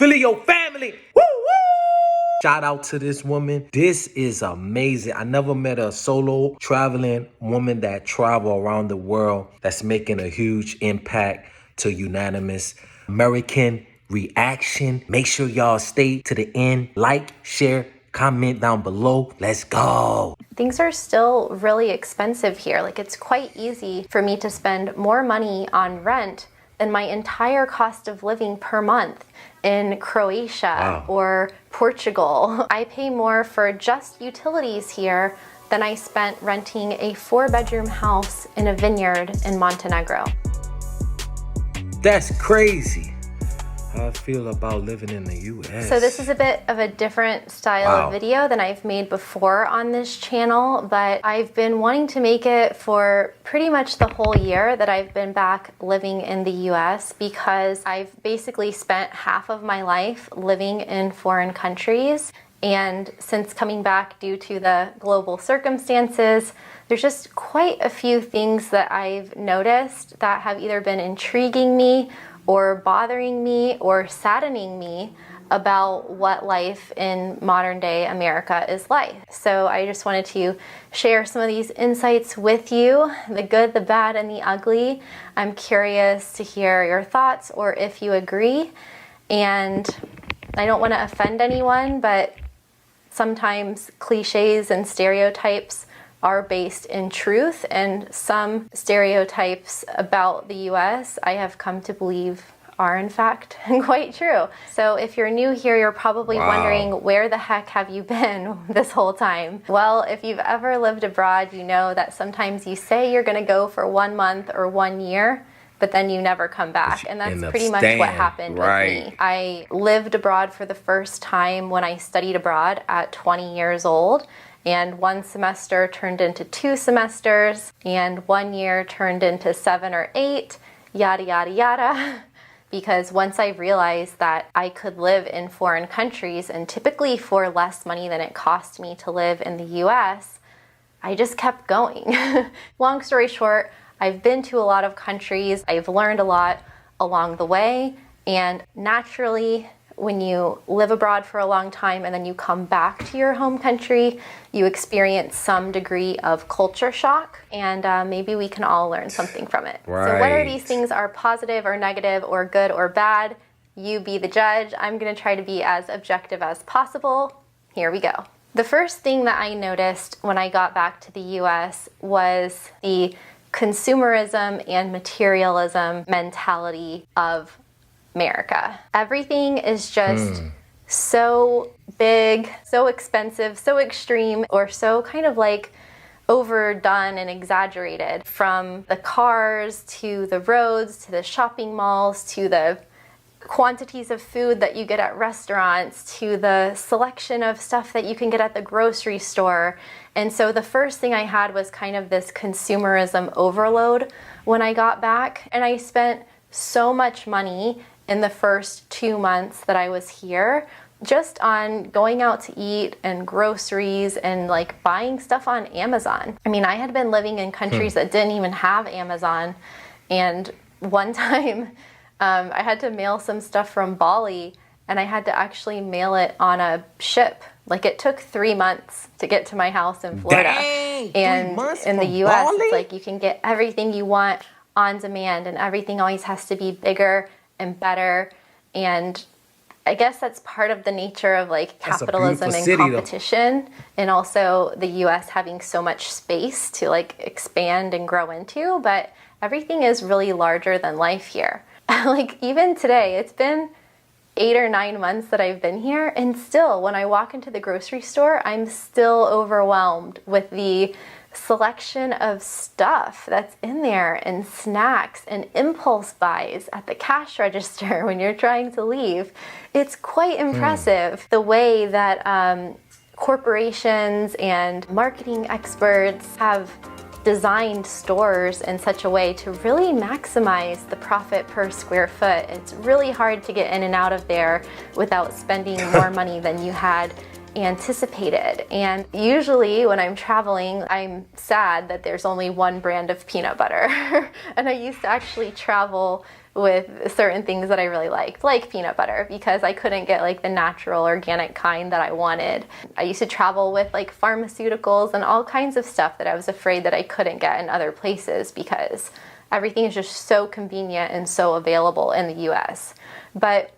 Felio family. Woo woo! Shout out to this woman. This is amazing. I never met a solo traveling woman that travel around the world that's making a huge impact to unanimous American reaction. Make sure y'all stay to the end. Like, share, comment down below. Let's go. Things are still really expensive here. Like, it's quite easy for me to spend more money on rent than my entire cost of living per month in Croatia or Portugal. I pay more for just utilities here than I spent renting a 4-bedroom house in a vineyard in Montenegro. That's crazy. How I feel about living in the US. So this is a bit of a different style of video than I've made before on this channel, but I've been wanting to make it for pretty much the whole year that I've been back living in the US, because I've basically spent half of my life living in foreign countries. And since coming back due to the global circumstances, there's just quite a few things that I've noticed that have either been intriguing me or bothering me or saddening me about what life in modern day America is like. So I just wanted to share some of these insights with you, the good, the bad, and the ugly. I'm curious to hear your thoughts or if you agree. And I don't want to offend anyone, but sometimes cliches and stereotypes are based in truth, and some stereotypes about the US I have come to believe are in fact quite true. So if you're new here, you're probably wondering, where the heck have you been this whole time? Well, if you've ever lived abroad, you know that sometimes you say you're gonna go for 1 month or 1 year, but then you never come back. And that's pretty much what happened with me. I lived abroad for the first time when I studied abroad at 20 years old. And 1 semester turned into 2 semesters, and 1 year turned into 7 or 8, yada, yada, yada. Because once I realized that I could live in foreign countries, and typically for less money than it cost me to live in the US, I just kept going. Long story short, I've been to a lot of countries, I've learned a lot along the way, and naturally, when you live abroad for a long time and then you come back to your home country, you experience some degree of culture shock, and maybe we can all learn something from it. So whether these things are positive or negative or good or bad, you be the judge. I'm gonna try to be as objective as possible. Here we go. The first thing that I noticed when I got back to the US was the consumerism and materialism mentality of America. Everything is just so big, so expensive, so extreme, or so kind of like overdone and exaggerated. From the cars to the roads to the shopping malls to the quantities of food that you get at restaurants to the selection of stuff that you can get at the grocery store. And so the first thing I had was kind of this consumerism overload when I got back, and I spent so much money in the first 2 months that I was here just on going out to eat and groceries and like buying stuff on Amazon. I mean, I had been living in countries that didn't even have Amazon, and one time I had to mail some stuff from Bali, and I had to actually mail it on a ship. Like, it took 3 months to get to my house in Florida. Dang, and 3 months in the from US, Bali? it's like you can get everything you want on demand, and everything always has to be bigger and better. And I guess that's part of the nature of like capitalism and competition, and also the US having so much space to like expand and grow into. But everything is really larger than life here. Like, even today, it's been 8 or 9 months that I've been here, and still when I walk into the grocery store, I'm still overwhelmed with the selection of stuff that's in there, and snacks and impulse buys at the cash register when you're trying to leave. It's quite impressive the way that corporations and marketing experts have designed stores in such a way to really maximize the profit per square foot. It's really hard to get in and out of there without spending more money than you had anticipated. And usually when I'm traveling, I'm sad that there's only one brand of peanut butter. And I used to actually travel with certain things that I really liked, like peanut butter, because I couldn't get like the natural organic kind that I wanted. I used to travel with like pharmaceuticals and all kinds of stuff that I was afraid that I couldn't get in other places because everything is just so convenient and so available in the US. But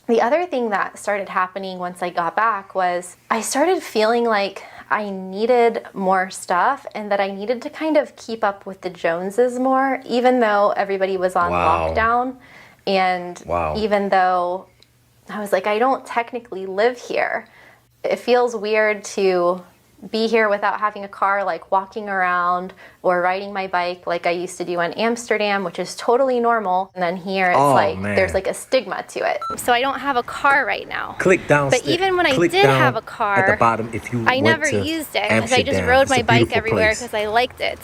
the other thing that started happening once I got back was I started feeling like I needed more stuff and that I needed to kind of keep up with the Joneses more, even though everybody was on lockdown. And even though I was like, I don't technically live here. It feels weird to be here without having a car, like walking around or riding my bike like I used to do in Amsterdam, which is totally normal. And then here it's there's like a stigma to it. So I don't have a car right now. Click down. But even when I did have a car, at the bottom, if you I never used it because I just rode my bike everywhere because I liked it.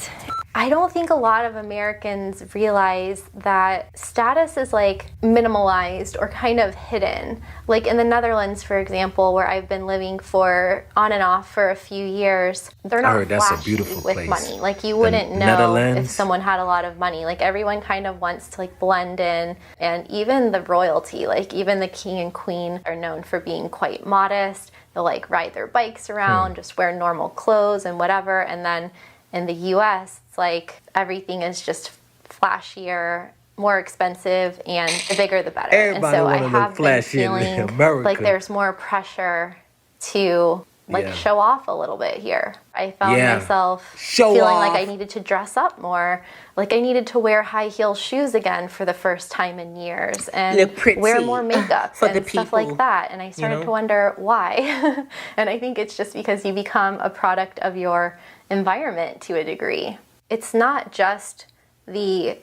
I don't think a lot of Americans realize that status is like minimalized or kind of hidden. Like in the Netherlands, for example, where I've been living for on and off for a few years, they're not flashy with money. Like you wouldn't know if someone had a lot of money. Like everyone kind of wants to like blend in, and even the royalty, like even the king and queen are known for being quite modest. They'll like ride their bikes around, just wear normal clothes and whatever. And then in the US, it's like everything is just flashier, more expensive, and the bigger the better. Everybody and so I have been feeling like there's more pressure to like show off a little bit here. I found myself feeling like I needed to dress up more, like I needed to wear high heel shoes again for the first time in years, and wear more makeup and stuff like that. And I started to wonder why. And I think it's just because you become a product of your environment to a degree. It's not just the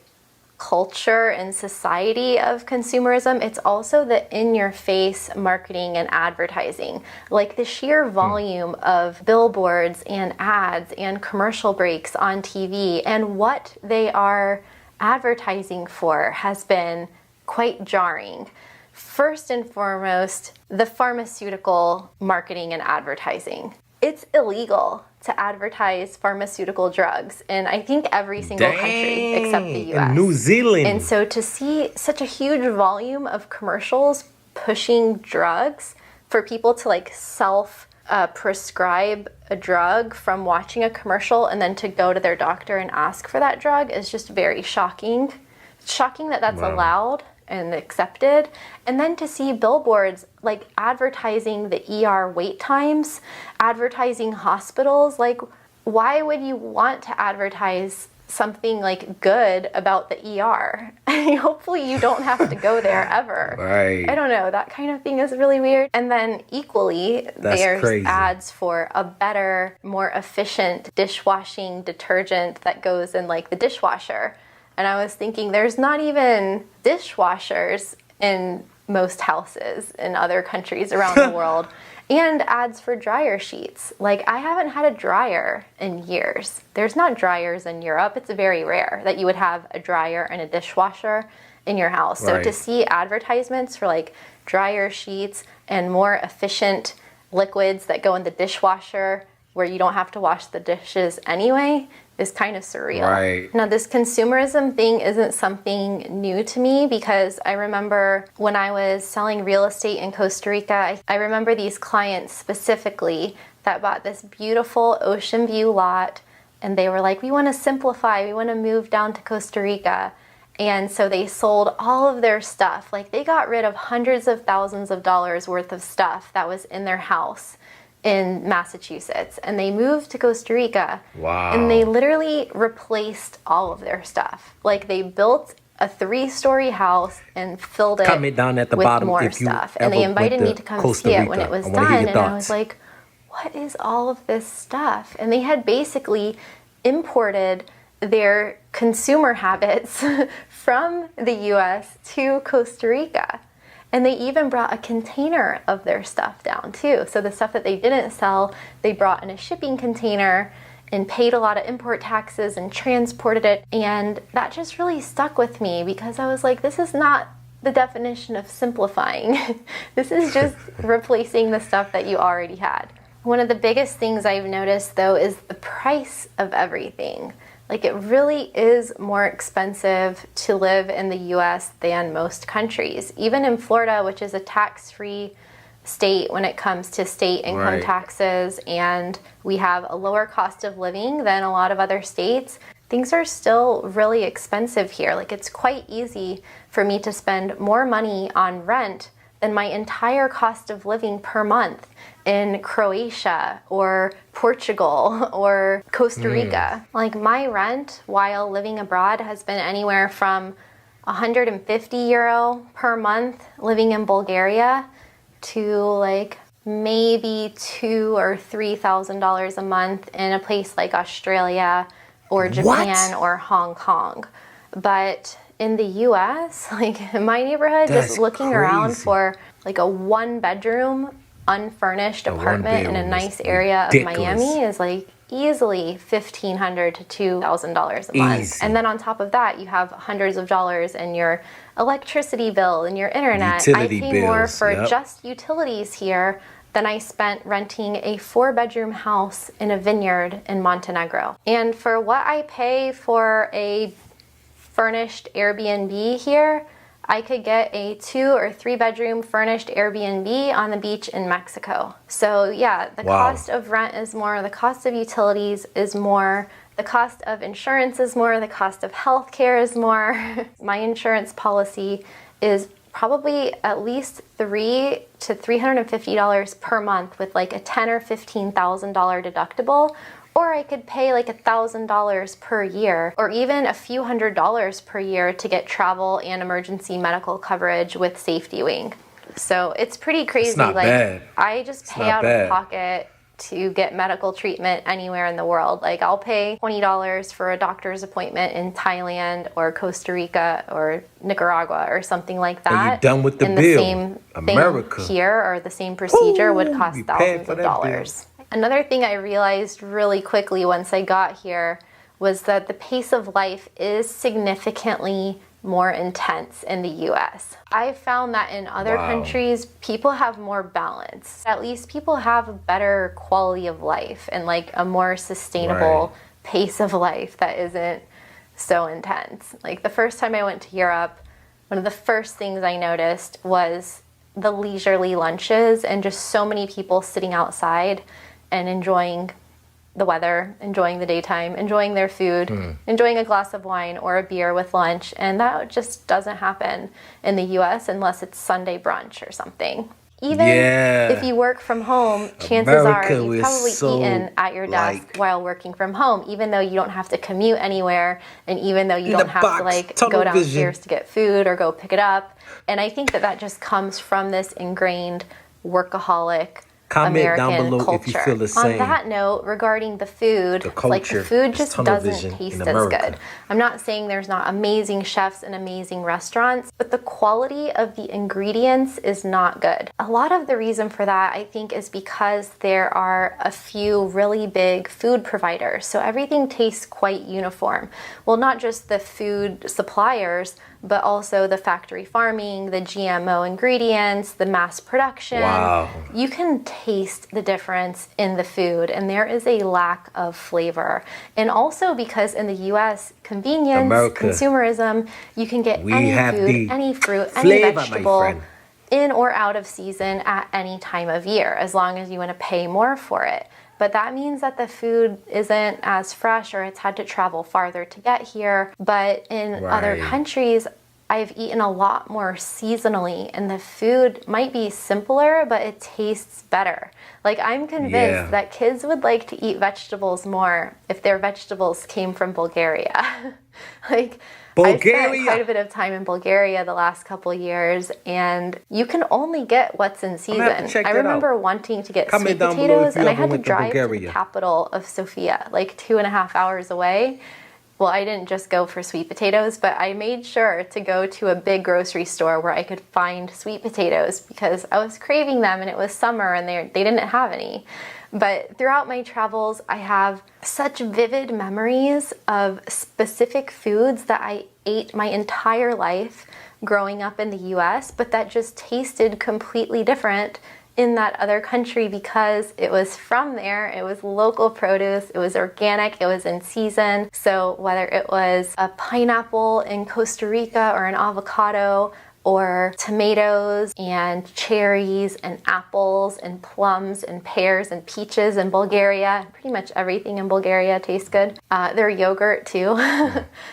culture and society of consumerism, it's also the in-your-face marketing and advertising. Like the sheer volume of billboards and ads and commercial breaks on TV and what they are advertising for has been quite jarring. First and foremost, the pharmaceutical marketing and advertising. It's illegal to advertise pharmaceutical drugs in I think every single country except the US. In New Zealand. And so to see such a huge volume of commercials pushing drugs for people to like prescribe a drug from watching a commercial and then to go to their doctor and ask for that drug is just very shocking. It's shocking that that's allowed and accepted. And then to see billboards like advertising the ER wait times, advertising hospitals, like why would you want to advertise something like good about the ER? Hopefully you don't have to go there ever. Right. I don't know, that kind of thing is really weird. And then equally, there's ads for a better, more efficient dishwashing detergent that goes in like the dishwasher. And I was thinking, there's not even dishwashers in most houses in other countries around the world. And ads for dryer sheets. Like, I haven't had a dryer in years. There's not dryers in Europe. It's very rare that you would have a dryer and a dishwasher in your house. So to see advertisements for like dryer sheets and more efficient liquids that go in the dishwasher where you don't have to wash the dishes anyway is kind of surreal. Right. Now, this consumerism thing isn't something new to me because I remember when I was selling real estate in Costa Rica, I remember these clients specifically that bought this beautiful ocean view lot, and they were like, we want to simplify, we want to move down to Costa Rica. And so they sold all of their stuff. Like, they got rid of hundreds of thousands of dollars worth of stuff that was in their house in Massachusetts, and they moved to Costa Rica. Wow. And they literally replaced all of their stuff. Like, they built a 3-story house and filled it with more stuff. And they invited me to come see it when it was done, and I was like, what is all of this stuff? And they had basically imported their consumer habits from the US to Costa Rica. And they even brought a container of their stuff down too. So the stuff that they didn't sell, they brought in a shipping container and paid a lot of import taxes and transported it. And that just really stuck with me because I was like, this is not the definition of simplifying. This is just replacing the stuff that you already had. One of the biggest things I've noticed though is the price of everything. Like, it really is more expensive to live in the US than most countries. Even in Florida, which is a tax-free state when it comes to state income taxes, and we have a lower cost of living than a lot of other states, things are still really expensive here. Like, it's quite easy for me to spend more money on rent than my entire cost of living per month in Croatia or Portugal or Costa Rica. Like, my rent while living abroad has been anywhere from 150 euro per month living in Bulgaria to like maybe $2,000 or $3,000 a month in a place like Australia or Japan or Hong Kong. But in the US, like my neighborhood, just looking around for like a 1-bedroom unfurnished apartment in a nice area of Miami is like easily $1,500 to $2,000 a month. And then on top of that, you have hundreds of dollars in your electricity bill and your internet. Utility I pay more bills, for just utilities here than I spent renting a 4-bedroom house in a vineyard in Montenegro. And for what I pay for a furnished Airbnb here, I could get a 2 or 3-bedroom furnished Airbnb on the beach in Mexico. So yeah, the cost of rent is more, the cost of utilities is more, the cost of insurance is more, the cost of healthcare is more. My insurance policy is probably at least $300 to $350 per month with like a $10,000 or $15,000 deductible. Or I could pay like $1,000 per year or even a few $100s per year to get travel and emergency medical coverage with Safety Wing. So it's pretty crazy. It's not bad. I just pay out of pocket to get medical treatment anywhere in the world. Like, I'll pay $20 for a doctor's appointment in Thailand or Costa Rica or Nicaragua or something like that. And you're done with the bill. The same America thing here or the same procedure would cost thousands of dollars. Another thing I realized really quickly once I got here was that the pace of life is significantly more intense in the US. I've found that in other countries, people have more balance. At least people have a better quality of life and like a more sustainable pace of life that isn't so intense. Like, the first time I went to Europe, one of the first things I noticed was the leisurely lunches and just so many people sitting outside and enjoying the weather, enjoying the daytime, enjoying their food, enjoying a glass of wine or a beer with lunch. And that just doesn't happen in the US unless it's Sunday brunch or something. Even if you work from home, chances are you've probably eaten at your desk while working from home, even though you don't have to commute anywhere and even though you don't have to like go downstairs to get food or go pick it up. And I think that that just comes from this ingrained workaholic American down below culture. If you feel the same. On that note, regarding the food, like the food just doesn't taste as good. I'm not saying there's not amazing chefs and amazing restaurants, but the quality of the ingredients is not good. A lot of the reason for that, I think, is because there are a few really big food providers. So everything tastes quite uniform. Well, not just the food suppliers, but also the factory farming, the GMO ingredients, the mass production. You can taste the difference in the food, and there is a lack of flavor. And also because in the US, convenience, consumerism, you can get any food, any fruit, any vegetable in or out of season at any time of year, as long as you want to pay more for it. But that means that the food isn't as fresh or it's had to travel farther to get here. But in other countries, I've eaten a lot more seasonally and the food might be simpler, but it tastes better. Like, I'm convinced that kids would like to eat vegetables more if their vegetables came from Bulgaria. Like, I've spent quite a bit of time in Bulgaria the last couple years, and you can only get what's in season. I remember wanting to get sweet potatoes, and I had to drive to the capital of Sofia, like 2.5 hours away. Well, I didn't just go for sweet potatoes, but I made sure to go to a big grocery store where I could find sweet potatoes because I was craving them and it was summer and they didn't have any. But throughout my travels, I have such vivid memories of specific foods that I ate my entire life growing up in the US, but that just tasted completely different in that other country because it was from there, it was local produce, it was organic, it was in season. So whether it was a pineapple in Costa Rica or an avocado, or tomatoes and cherries and apples and plums and pears and peaches in Bulgaria. Pretty much everything in Bulgaria tastes good. Their yogurt too.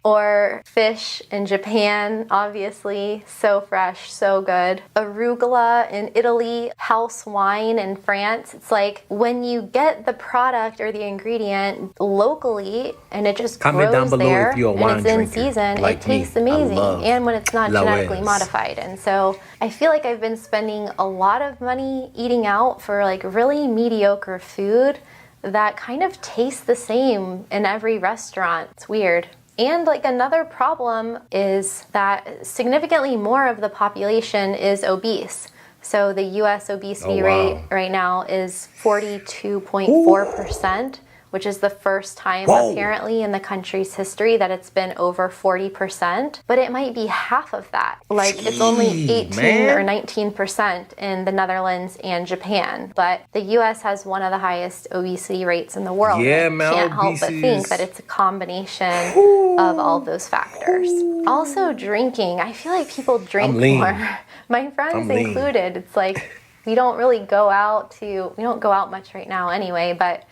Or fish in Japan, obviously. So fresh, so good. Arugula in Italy, house wine in France. It's like when you get the product or the ingredient locally and it just Comment grows down below there if you're a and wine it's in drinker, season, like it tastes me. I amazing. love And when it's not genetically Loes. modified. And so I feel like I've been spending a lot of money eating out for like really mediocre food that kind of tastes the same in every restaurant. It's weird. And like another problem is that significantly more of the population is obese. So the US obesity rate right now is 42.4%. Which is the first time apparently in the country's history that it's been over 40%. But it might be half of that. Like it's only 18 or 19% in the Netherlands and Japan. But the US has one of the highest obesity rates in the world. Yeah, and man, I can't help but think that it's a combination of all those factors. Also drinking. I feel like people drink more. My friends included. It's like we don't go out much right now anyway, but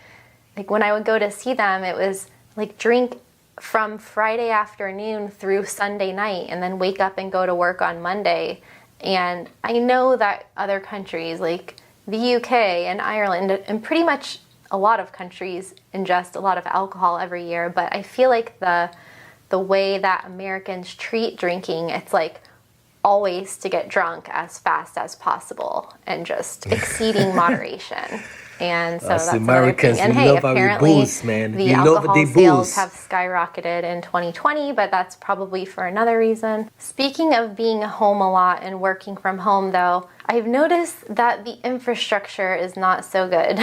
like when I would go to see them, it was like drink from Friday afternoon through Sunday night and then wake up and go to work on Monday. And I know that other countries like the UK and Ireland and pretty much a lot of countries ingest a lot of alcohol every year, but I feel like the way that Americans treat drinking, it's like always to get drunk as fast as possible and just exceeding moderation. And so that's another thing. And hey, apparently the alcohol sales have skyrocketed in 2020, but that's probably for another reason. Speaking of being home a lot and working from home though, I've noticed that the infrastructure is not so good.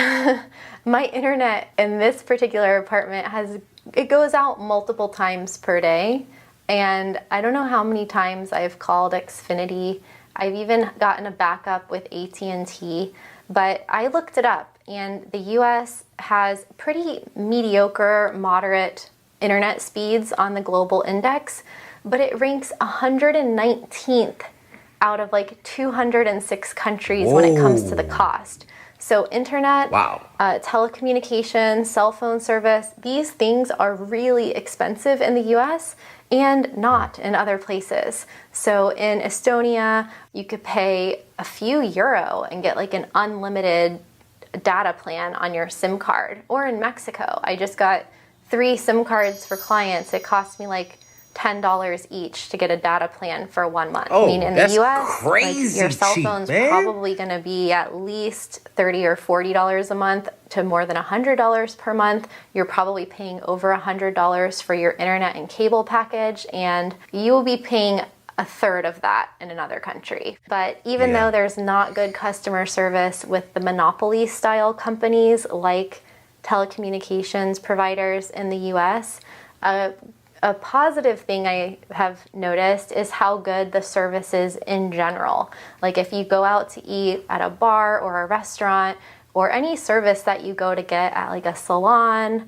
My internet in this particular apartment it goes out multiple times per day. And I don't know how many times I've called Xfinity. I've even gotten a backup with AT&T, but I looked it up and the US has pretty mediocre, moderate internet speeds on the global index, but it ranks 119th out of like 206 countries when it comes to the cost. So internet, telecommunications, cell phone service, these things are really expensive in the US and not in other places. So in Estonia, you could pay a few euro and get like an unlimited data plan on your SIM card. Or in Mexico, I just got 3 SIM cards for clients. It cost me like $10 each to get a data plan for 1 month. I mean, in the US, like, your cell phone's probably going to be at least $30 or $40 a month to more than $100 per month. You're probably paying over $100 for your internet and cable package, and you will be paying a third of that in another country. But even though there's not good customer service with the monopoly style companies like telecommunications providers in the US, a positive thing I have noticed is how good the service is in general. Like if you go out to eat at a bar or a restaurant or any service that you go to get at like a salon,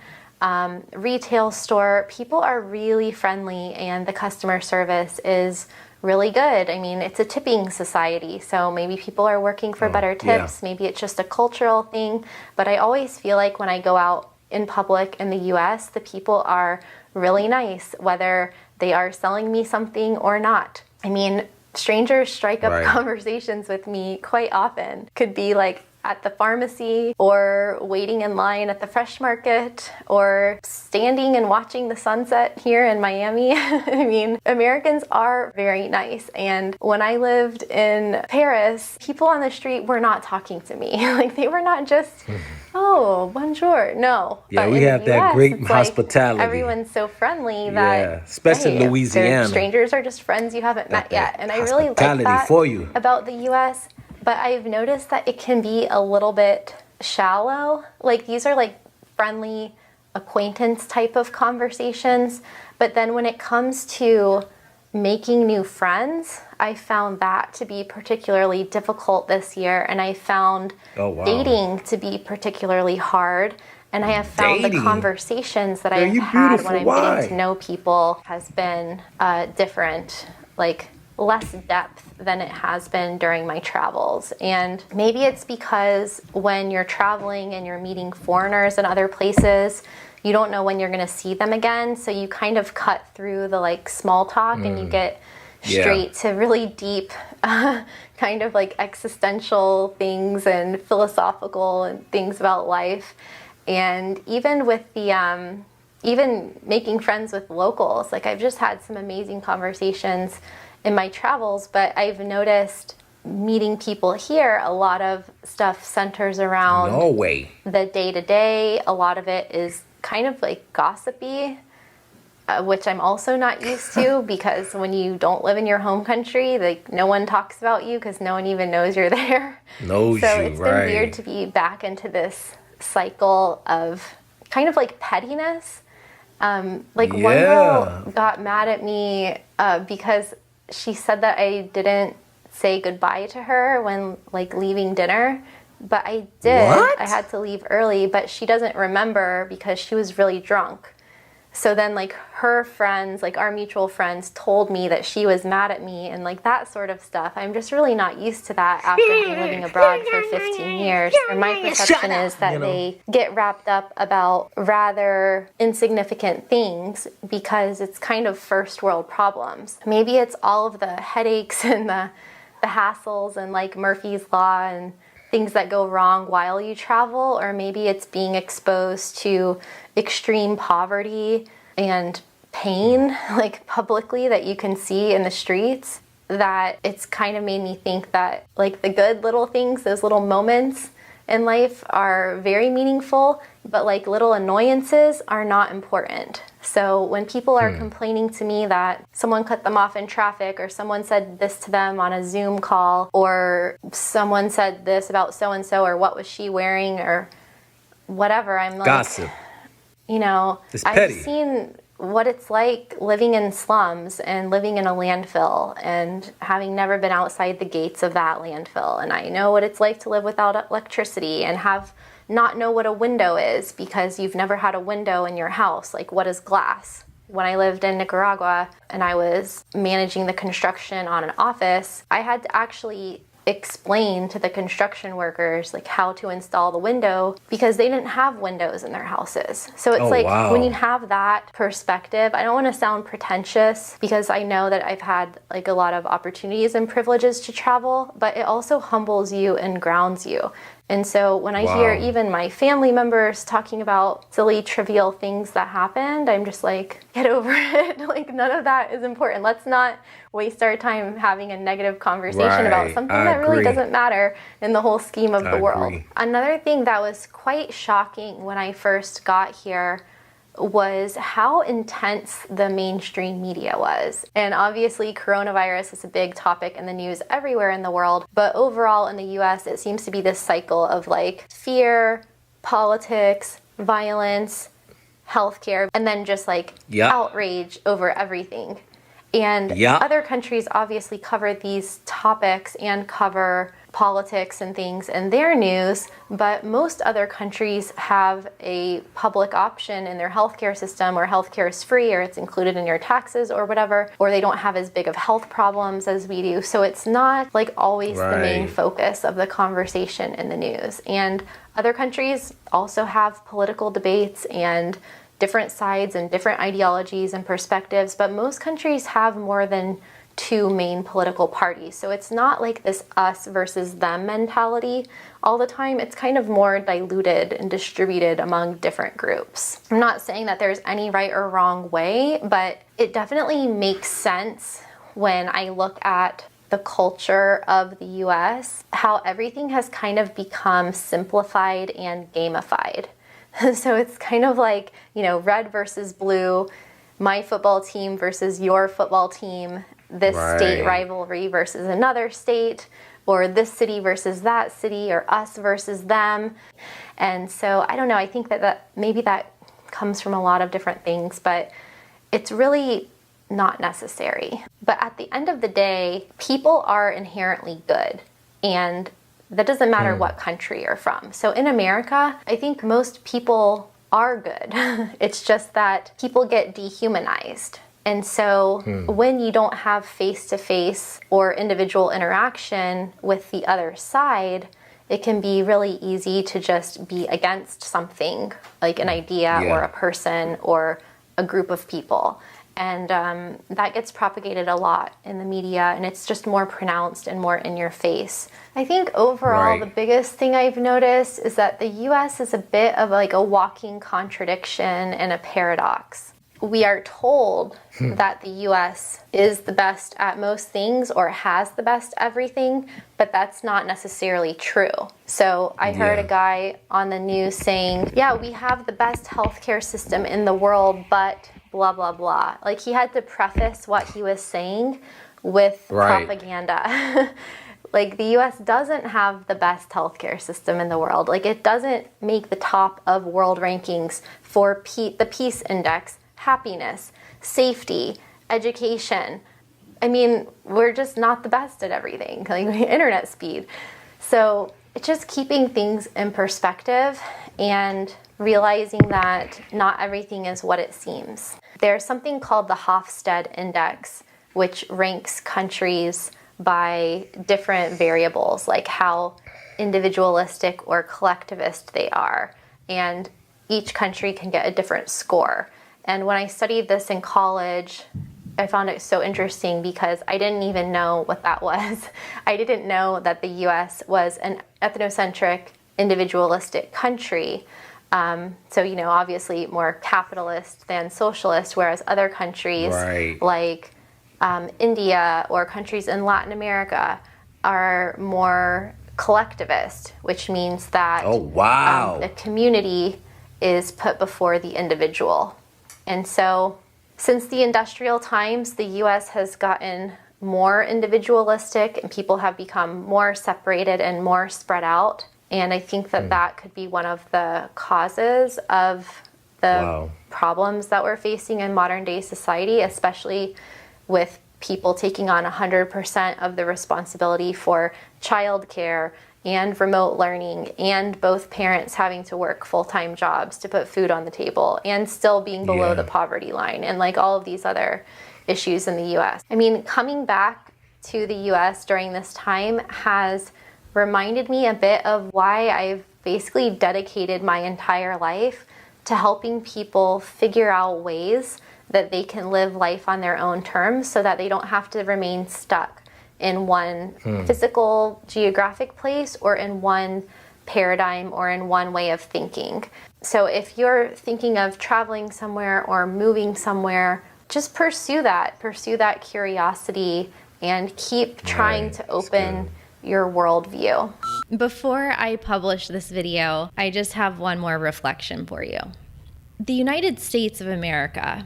retail store, people are really friendly and the customer service is really good. I mean, it's a tipping society, so maybe people are working for better tips. Maybe it's just a cultural thing, but I always feel like when I go out in public in the US, the people are really nice, whether they are selling me something or not. I mean, strangers strike up conversations with me quite often. Could be like at the pharmacy or waiting in line at the fresh market or standing and watching the sunset here in Miami. I mean, Americans are very nice. And when I lived in Paris, people on the street were not talking to me. Like they were not just, oh, bonjour. No. Yeah, but we have that US, great hospitality. Like everyone's so friendly that, especially in Louisiana. Strangers are just friends you haven't met yet. And I really like that about the US. But I've noticed that it can be a little bit shallow. Like these are like friendly acquaintance type of conversations. But then when it comes to making new friends, I found that to be particularly difficult this year, and I found Oh, wow. dating to be particularly hard. And I have found the Dating? conversations that Girl, I've you had beautiful. when I'm Why? getting to know people has been different, like less depth than it has been during my travels. And maybe it's because when you're traveling and you're meeting foreigners in other places, you don't know when you're going to see them again. So you kind of cut through the like small talk and you get straight to really deep kind of like existential things and philosophical and things about life. And even with the even making friends with locals, like I've just had some amazing conversations in my travels, but I've noticed meeting people here, a lot of stuff centers around Norway. the day-to-day. A lot of it is kind of like gossipy, which I'm also not used to, because when you don't live in your home country, like no one talks about you because no one even knows you're there. Knows so you, it's right. been weird to be back into this cycle of kind of like pettiness. Like one girl got mad at me because she said that I didn't say goodbye to her when like leaving dinner, but I did. What? I had to leave early, but she doesn't remember because she was really drunk. So then like her friends, like our mutual friends, told me that she was mad at me and like that sort of stuff. I'm just really not used to that after being living abroad for 15 years. And my perception is that they get wrapped up about rather insignificant things because it's kind of first world problems. Maybe it's all of the headaches and the hassles and like Murphy's Law and things that go wrong while you travel, or maybe it's being exposed to extreme poverty and pain, like publicly, that you can see in the streets, that it's kind of made me think that like the good little things, those little moments in life are very meaningful, but like little annoyances are not important. So when people are complaining to me that someone cut them off in traffic, or someone said this to them on a Zoom call, or someone said this about so-and-so, or what was she wearing, or whatever, I'm like, gossip. You know, It's I've petty. seen what it's like living in slums and living in a landfill and having never been outside the gates of that landfill. And I know what it's like to live without electricity and have not know what a window is because you've never had a window in your house. Like, what is glass? When I lived in Nicaragua and I was managing the construction on an office, I had to actually explain to the construction workers like how to install the window because they didn't have windows in their houses. So it's when you have that perspective, I don't want to sound pretentious because I know that I've had like a lot of opportunities and privileges to travel, but it also humbles you and grounds you. And so when I hear even my family members talking about silly, trivial things that happened, I'm just like, get over it. Like, none of that is important. Let's not waste our time having a negative conversation about something that really doesn't matter in the whole scheme of the world. Another thing that was quite shocking when I first got here was how intense the mainstream media was. And obviously coronavirus is a big topic in the news everywhere in the world, but overall in the US it seems to be this cycle of like fear, politics, violence, healthcare, and then just like outrage over everything. And other countries obviously cover these topics and cover politics and things in their news, but most other countries have a public option in their healthcare system, or healthcare is free, or it's included in your taxes or whatever, or they don't have as big of health problems as we do. So it's not like always the main focus of the conversation in the news. And other countries also have political debates and different sides and different ideologies and perspectives, but most countries have more than two main political parties. So it's not like this us versus them mentality all the time. It's kind of more diluted and distributed among different groups. I'm not saying that there's any right or wrong way, but it definitely makes sense when I look at the culture of the US, how everything has kind of become simplified and gamified. So it's kind of like, you know, red versus blue, my football team versus your football team, this state rivalry versus another state, or this city versus that city, or us versus them. And so I don't know, I think that maybe that comes from a lot of different things, but it's really not necessary. But at the end of the day, people are inherently good, and that doesn't matter what country you're from. So in America, I think most people are good. It's just that people get dehumanized. And so when you don't have face-to-face or individual interaction with the other side, it can be really easy to just be against something, like an idea or a person or a group of people. And that gets propagated a lot in the media, and it's just more pronounced and more in your face. I think overall, the biggest thing I've noticed is that the US is a bit of like a walking contradiction and a paradox. We are told that the US is the best at most things or has the best everything, but that's not necessarily true. So I heard a guy on the news saying, yeah, we have the best healthcare system in the world, but blah, blah, blah. Like, he had to preface what he was saying with propaganda. Like, the US doesn't have the best healthcare system in the world. Like, it doesn't make the top of world rankings for the Peace Index, happiness, safety, education. I mean, we're just not the best at everything, like internet speed. So it's just keeping things in perspective and realizing that not everything is what it seems. There's something called the Hofstede Index, which ranks countries by different variables, like how individualistic or collectivist they are. And each country can get a different score. And when I studied this in college, I found it so interesting because I didn't even know what that was. I didn't know that the US was an ethnocentric, individualistic country. So, you know, obviously more capitalist than socialist, whereas other countries like India or countries in Latin America are more collectivist, which means that the community is put before the individual. And so since the industrial times, the US has gotten more individualistic and people have become more separated and more spread out. And I think that that could be one of the causes of the problems that we're facing in modern day society, especially with people taking on 100% of the responsibility for childcare and remote learning, and both parents having to work full-time jobs to put food on the table and still being below the poverty line, and like all of these other issues in the US. I mean, coming back to the US during this time has reminded me a bit of why I've basically dedicated my entire life to helping people figure out ways that they can live life on their own terms so that they don't have to remain stuck in one physical geographic place or in one paradigm or in one way of thinking. So if you're thinking of traveling somewhere or moving somewhere, just pursue that curiosity and keep trying to open your worldview. Before I publish this video, I just have one more reflection for you. The United States of America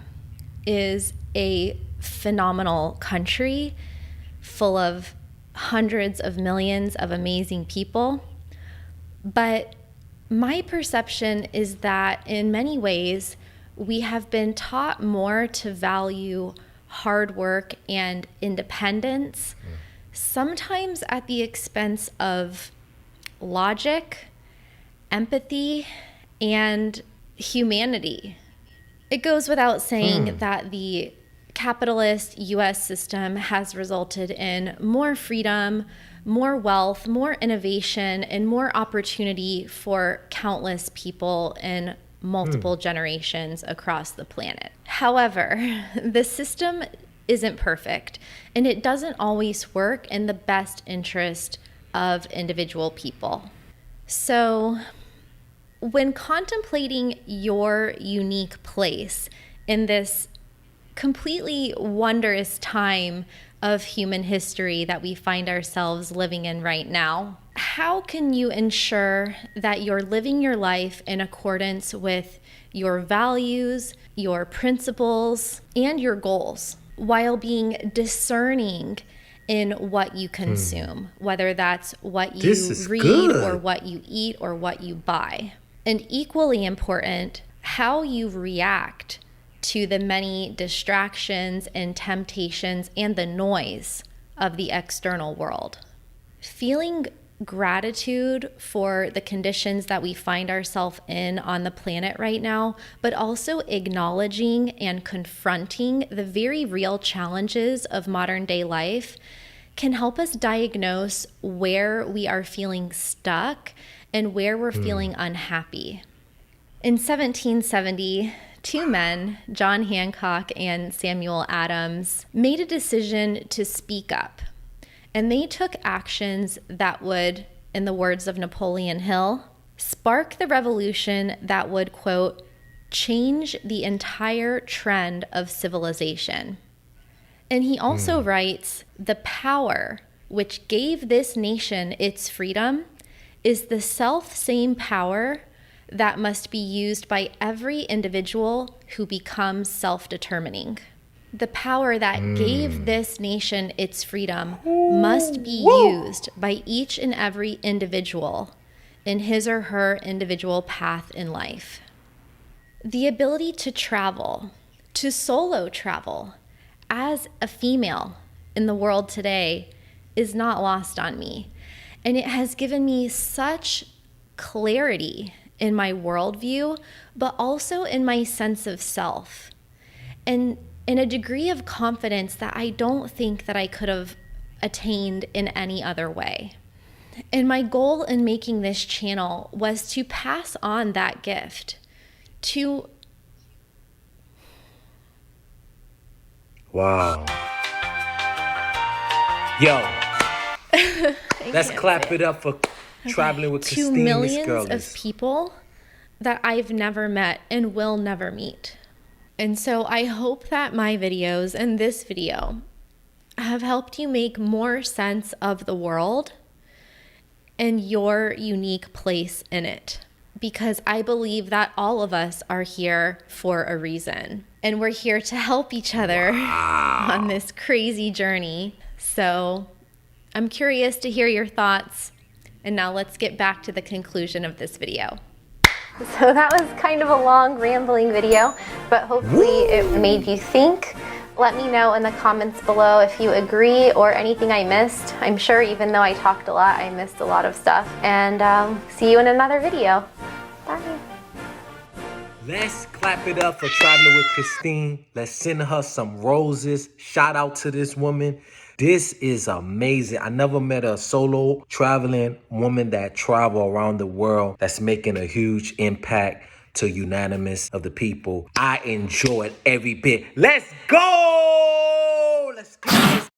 is a phenomenal country full of hundreds of millions of amazing people. But my perception is that in many ways, we have been taught more to value hard work and independence, sometimes at the expense of logic, empathy, and humanity. It goes without saying that the capitalist US system has resulted in more freedom, more wealth, more innovation, and more opportunity for countless people in multiple generations across the planet. However, the system isn't perfect, and it doesn't always work in the best interest of individual people. So, when contemplating your unique place in this completely wondrous time of human history that we find ourselves living in right now, how can you ensure that you're living your life in accordance with your values, your principles, and your goals, while being discerning in what you consume, whether that's what you read or what you eat or what you buy? And equally important, how you react to the many distractions and temptations and the noise of the external world. Feeling gratitude for the conditions that we find ourselves in on the planet right now, but also acknowledging and confronting the very real challenges of modern day life can help us diagnose where we are feeling stuck and where we're feeling unhappy. In 1770, two men, John Hancock and Samuel Adams, made a decision to speak up. And they took actions that would, in the words of Napoleon Hill, spark the revolution that would, quote, change the entire trend of civilization. And he also writes, the power which gave this nation its freedom is the self-same power that must be used by every individual who becomes self-determining. The power that gave this nation its freedom must be used by each and every individual in his or her individual path in life. The ability to travel, to solo travel, as a female in the world today is not lost on me. And it has given me such clarity in my worldview, but also in my sense of self. And in a degree of confidence that I don't think that I could have attained in any other way. And my goal in making this channel was to pass on that gift to... Wow. Yo, let's clap it up for traveling with to Christine. millions of people that I've never met and will never meet. And so I hope that my videos and this video have helped you make more sense of the world and your unique place in it. Because I believe that all of us are here for a reason. And we're here to help each other on this crazy journey. So I'm curious to hear your thoughts. And now let's get back to the conclusion of this video. So that was kind of a long, rambling video, but hopefully it made you think. Let me know in the comments below if you agree or anything I missed. I'm sure even though I talked a lot, I missed a lot of stuff. And see you in another video. Bye. Let's clap it up for traveling with Christine. Let's send her some roses. Shout out to this woman. This is amazing. I never met a solo traveling woman that travel around the world that's making a huge impact to unanimous of the people. I enjoyed every bit. Let's go! Let's go!